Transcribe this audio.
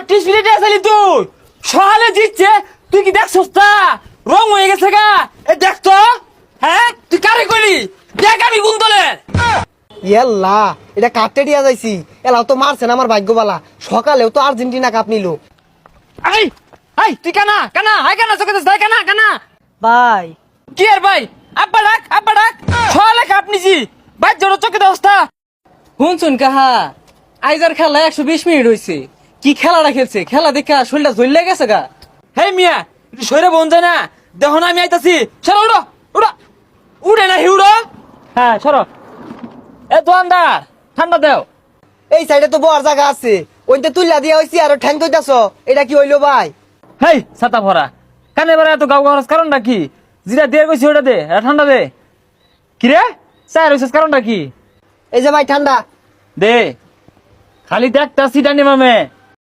30 মিনিটে আসলি তুই সকালে জিতছে তুই কি দেখছস তা রং হয়ে গেছে গা এ দেখ তো হ্যাঁ তুই কারে কইলি দেখ আমি কোন দলের ইয়াল্লা এটা কাটতে দিয়া যাইছি এলাও তো মারছেন আমার ভাগ্যবালা সকালেও তো আর্জেন্টিনা কাপ নিল এই এই তুই কানা কানা হাই কানা চোখে দেখ কানা কানা ভাই কি আর ভাই আব্বা ডাক সকালে কাপ নিছি ভাই জোর চোখে অবস্থা শুনছুন কাহা আইজার খেলা 120 মিনিট হয়েছে কি খেলাটা খেলছে খেলা দেখা শরীরটা জ্বলে গেছে গা। হেই মিয়া একটু সরে বোন যায় না দেখো না আমি আইতাছি সরো উড়ো উড়ো উড়ে না হিউড়ো হ্যাঁ সরো এ দোকানদার ঠান্ডা দেও এই সাইডে তো বড় জায়গা আছে ওইটা তুইলা দিয়া হইছি আর ঠ্যাং কইতাছ এটা কি হইলো ভাই হেই ছাতা ভরা কানে বেড়া এত গাও গাওয়ার কারণটা কি যেটা দিয়ে কইছি ওটা দে এটা ঠান্ডা দে কি রে চাই রইছিস কারণটা কি এই যে ভাই ঠান্ডা দে খালি দেখ তা সিটা নিমামে